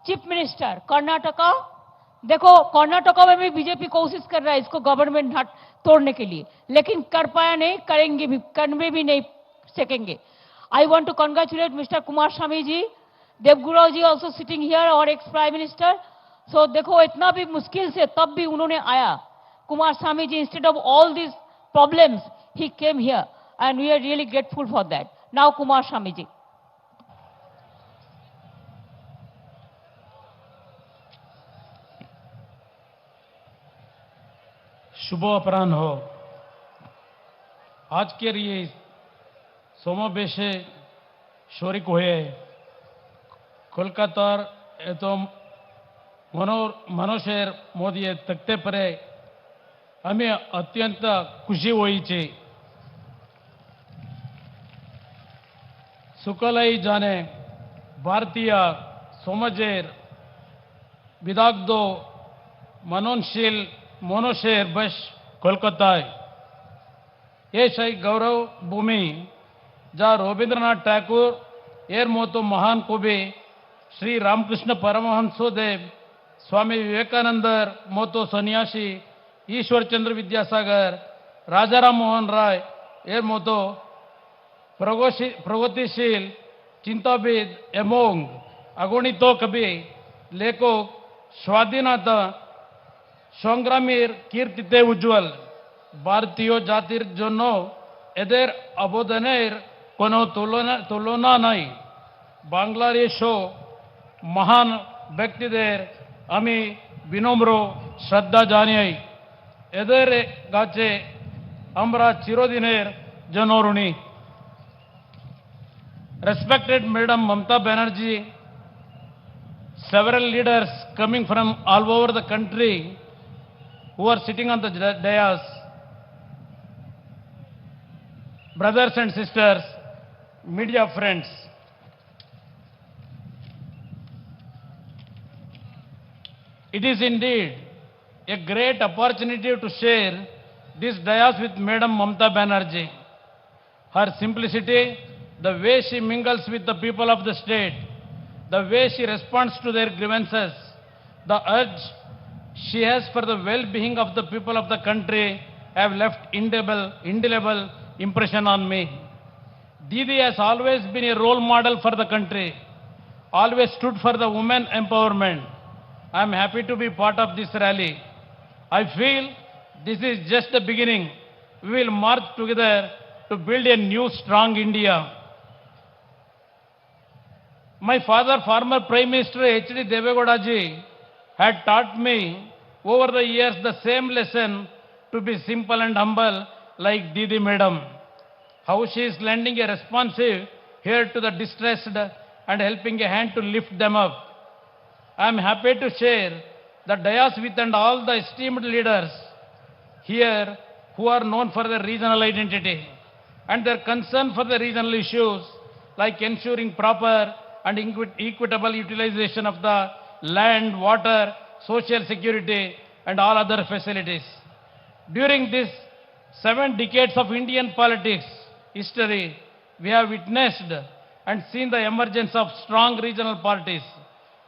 Chief minister Karnataka, देखो कर्नाटका में भी बीजेपी कोशिश कर रहा है इसको गवर्नमेंट हट तोड़ने के लिए, लेकिन कर पाया नहीं, करेंगे भी, करने भी नहीं सकेंगे. I want to congratulate mister Kumaraswamy ji, Devegowda ji also sitting here, और एक्स प्राइम मिनिस्टर. सो देखो इतना भी मुश्किल से तब भी उन्होंने आया. Kumaraswamy ji, instead of all this problems he came here and we are really grateful for that. Now Kumaraswamy ji. शुभ अपराह्न हो. आज के लिए समावेशे शरीक हुए कोलकातार तो मनुष्यर मोदी तकते परे हमें अत्यंत खुशी हुई छे. सुकलाई जाने भारतीय समाजेर विदाग्धो मननशील मनुष्यर बस कोलकाताय ये सही गौरव भूमि जा रवींद्रनाथ टैगोर एर मोतो महान कवि श्री रामकृष्ण परमहंसोदेव स्वामी विवेकानंदर मोतो सन्यासी ईश्वर चंद्र विद्यासागर राजाराम मोहन राय एर मोतो प्रगतिशील चिंताविद एवं अगणित कवि लेखक स्वाधीनता संग्रामीर कीर्तिते उज्ज्वल भारतीय जातिर जन्य एদের अवदानेर कोनो तुलना नहीं. बांग्लार एसो महान व्यक्तिदेर आमी विनम्र श्रद्धा जानिए. एদের काছে আমরা চিরদিনের জন্য ঋণী. Respected Madam Mamata Banerjee, several leaders coming from all over the country who are sitting on the dais, brothers and sisters, media friends, it is indeed a great opportunity to share this dais with Madam Mamata Banerjee. Her simplicity, the way she mingles with the people of the state, the way she responds to their grievances, the urge she has for the well-being of the people of the country have left indelible impression on me. Didi has always been a role model for the country, always stood for the women empowerment. I am happy to be part of this rally. I feel this is just the beginning. We will march together to build a new, strong India. My father, former Prime Minister H.D. Devegowda ji, had taught me over the years the same lesson, to be simple and humble like Didi Madam. How she is lending a responsive ear to the distressed and helping a hand to lift them up. I am happy to share the dais with and all the esteemed leaders here who are known for their regional identity and their concern for the regional issues like ensuring proper and equitable utilization of the land, water, social security and all other facilities. During these 7 decades of Indian politics history, we have witnessed and seen the emergence of strong regional parties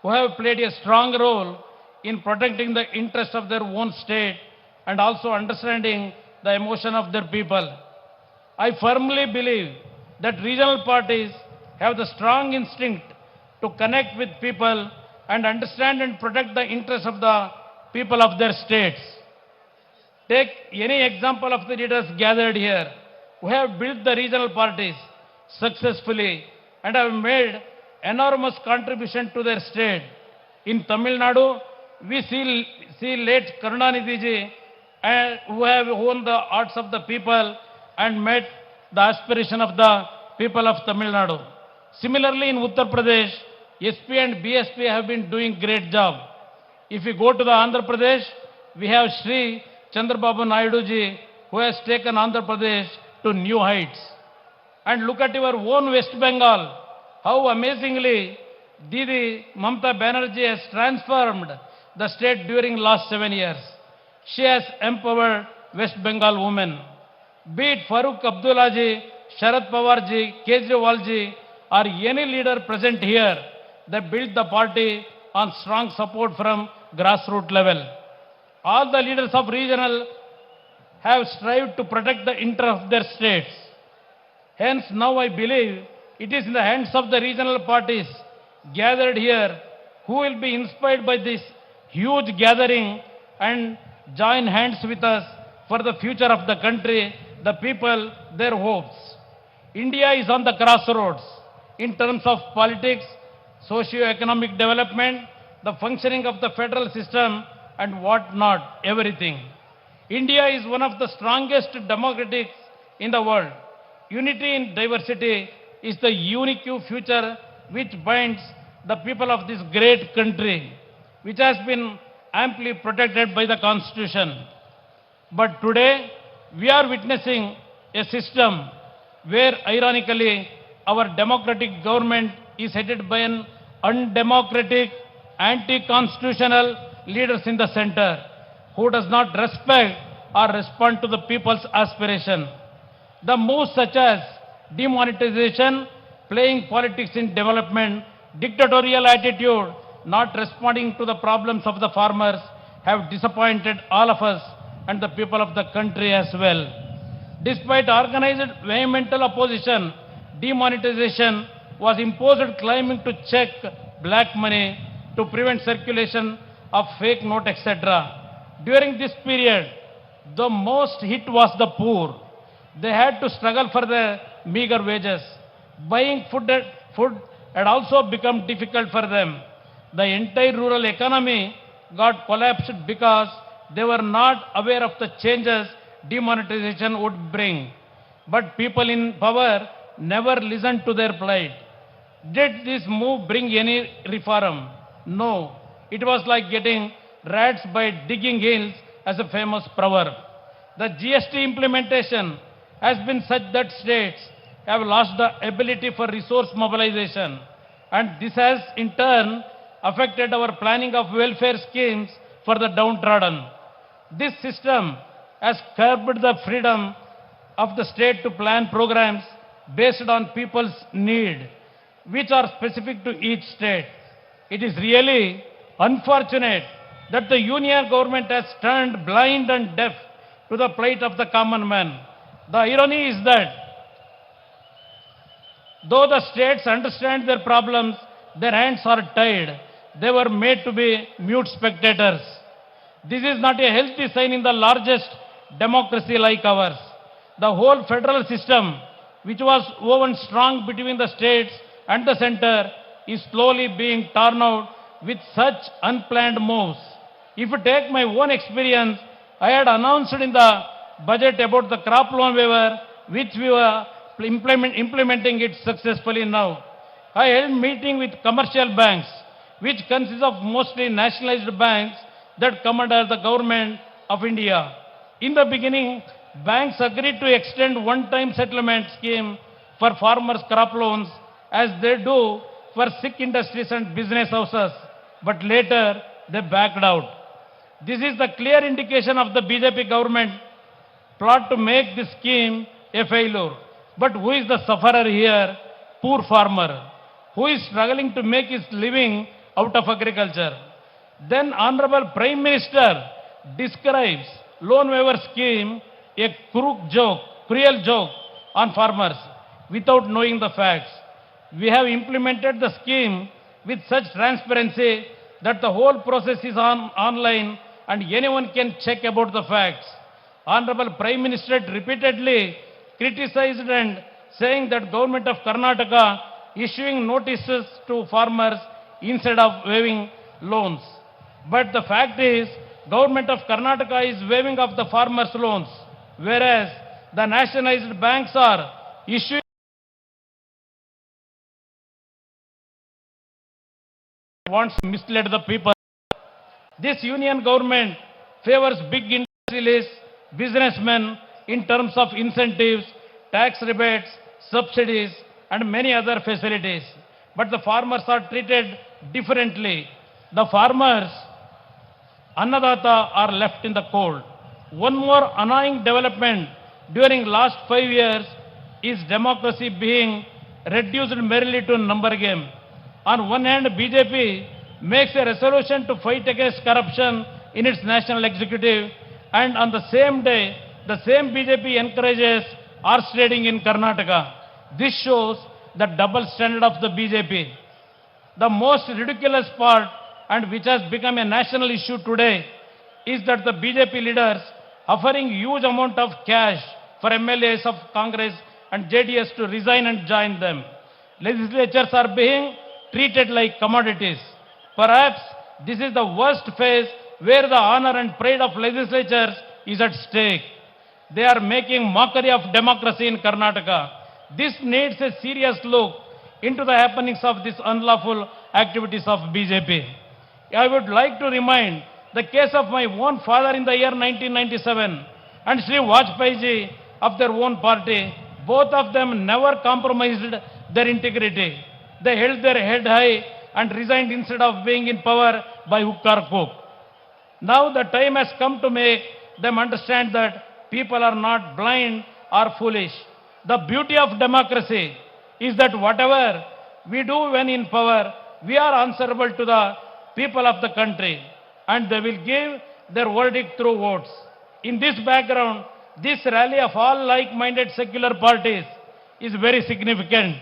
who have played a strong role in protecting the interests of their own state and also understanding the emotion of their people. I firmly believe that regional parties have the strong instinct to connect with people and understand and protect the interests of the people of their states. Take any example of the leaders gathered here who have built the regional parties successfully and have made enormous contribution to their state. In Tamil Nadu, we see late Karunanidhi ji who have won the hearts of the people and met the aspiration of the people of Tamil Nadu. Similarly, in Uttar Pradesh, SP and BSP have been doing great job. If we go to the Andhra Pradesh, we have Sri Chandrababu Naidu ji who has taken Andhra Pradesh to new heights. And look at your own West Bengal, how amazingly Didi Mamata Banerjee has transformed the state during last 7 years. She has empowered West Bengal women. Be it Farooq Abdullah ji, Sharad Pawar ji, Kejriwal ji, or any leader present here, they built the party on strong support from grassroots level. All the leaders of regional have strived to protect the interests of their states. Hence, now I believe it is in the hands of the regional parties gathered here who will be inspired by this huge gathering and join hands with us for the future of the country, the people, their hopes. India is on the crossroads in terms of politics, socio-economic development, the functioning of the federal system, and what not, everything. India is one of the strongest democracies in the world. Unity in diversity is the unique future which binds the people of this great country, which has been amply protected by the Constitution. But today, we are witnessing a system where, ironically, our democratic government is headed by an undemocratic, anti-constitutional leaders in the center who does not respect or respond to the people's aspiration. The moves such as demonetization, playing politics in development, dictatorial attitude, not responding to the problems of the farmers have disappointed all of us and the people of the country as well. Despite organized vehemental opposition, demonetization was imposed claiming to check black money to prevent circulation of fake note, etc. During this period, the most hit was the poor. They had to struggle for their meager wages. Buying food had also become difficult for them. The entire rural economy got collapsed because they were not aware of the changes demonetization would bring. But people in power never listened to their plight. Did this move bring any reform? No. It was like getting rats by digging hills, as a famous proverb. The GST implementation has been such that states have lost the ability for resource mobilization, and this has in turn affected our planning of welfare schemes for the downtrodden. This system has curbed the freedom of the state to plan programs based on people's need, which are specific to each state. It is really unfortunate that the union government has turned blind and deaf to the plight of the common man. The irony is that though the states understand their problems, their hands are tied. They were made to be mute spectators. This is not a healthy sign in the largest democracy like ours. The whole federal system, which was woven strong between the states and the center, is slowly being torn out with such unplanned moves. If you take my own experience, I had announced in the budget about the crop loan waiver, which we were implementing it successfully now. I held meeting with commercial banks, which consists of mostly nationalized banks that come under the government of India. In the beginning, banks agreed to extend one-time settlement scheme for farmers' crop loans as they do for sick industries and business houses, but later they backed out. This is the clear indication of the BJP government plot to make this scheme a failure. But who is the sufferer here? Poor farmer, who is struggling to make his living out of agriculture. Then Honorable Prime Minister describes loan waiver scheme a cruel joke on farmers without knowing the facts. We have implemented the scheme with such transparency that the whole process is online and anyone can check about the facts. Honorable Prime Minister repeatedly criticized and saying that government of Karnataka issuing notices to farmers instead of waiving loans. But the fact is, government of Karnataka is waiving off the farmers' loans, whereas the nationalized banks are issuing wants to mislead the people. This union government favors big industrialists, businessmen in terms of incentives, tax rebates, subsidies, and many other facilities. But the farmers are treated differently. The farmers, Annadata, are left in the cold. One more annoying development during last 5 years is democracy being reduced merely to a number game. On one hand, BJP makes a resolution to fight against corruption in its national executive, and on the same day, the same BJP encourages horse trading in Karnataka. This shows the double standard of the BJP. The most ridiculous part, and which has become a national issue today, is that the BJP leaders offering huge amount of cash for MLAs of Congress and JDS to resign and join them. Legislatures are being treated like commodities. Perhaps this is the worst phase where the honor and pride of legislatures is at stake. They are making mockery of democracy in Karnataka. This needs a serious look into the happenings of these unlawful activities of BJP. I would like to remind the case of my own father in the year 1997 and Sri Vajpayee ji of their own party. Both of them never compromised their integrity. They held their head high and resigned instead of being in power by hook or crook. Now the time has come to make them understand that people are not blind or foolish. The beauty of democracy is that whatever we do when in power, we are answerable to the people of the country, and they will give their verdict through votes. In this background, this rally of all like-minded secular parties is very significant.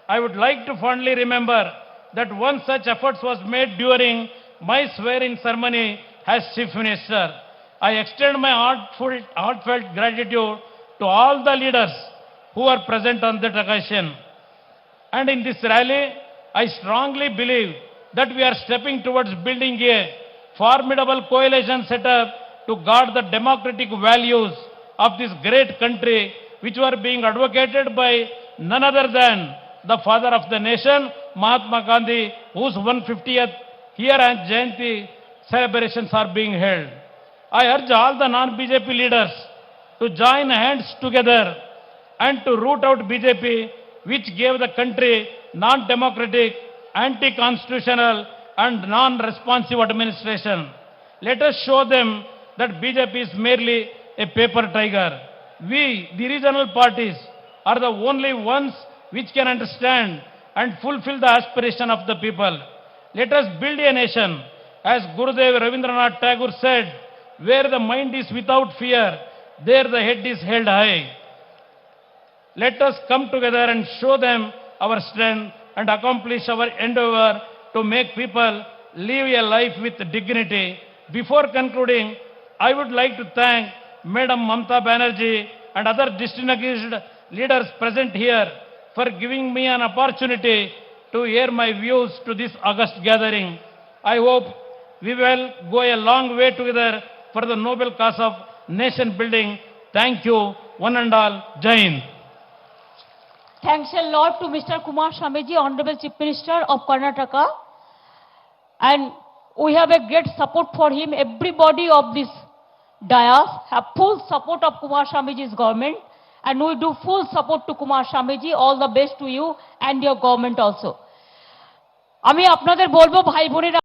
I would like to fondly remember that one such effort was made during my swearing ceremony as Chief Minister. I extend my heartfelt gratitude to all the leaders who are present on that occasion. And in this rally, I strongly believe that we are stepping towards building a formidable coalition setup to guard the democratic values of this great country, which were being advocated by none other than the father of the nation, Mahatma Gandhi, whose 150th year and Jayanti celebrations are being held. I urge all the non-BJP leaders to join hands together and to root out BJP, which gave the country non-democratic, anti-constitutional and non-responsive administration. Let us show them that BJP is merely a paper tiger. We, the regional parties, are the only ones which can understand and fulfill the aspiration of the people. Let us build a nation, as Gurudev Rabindranath Tagore said, where the mind is without fear, there the head is held high. Let us come together and show them our strength and accomplish our endeavor to make people live a life with dignity. Before concluding, I would like to thank Madam Mamata Banerjee and other distinguished leaders present here for giving me an opportunity to air my views to this august gathering. I hope we will go a long way together for the noble cause of nation building. Thank you, one and all. Jai Hind. Thanks a lot to Mr. Kumaraswamy ji, Honorable Chief Minister of Karnataka. And we have a great support for him. Everybody of this dais have full support of Kumaraswamy ji's government. And we do full support to Kumaraswamy ji. All the best to you and your government also. আমি আপনাদের বলবো ভাই বোনেরা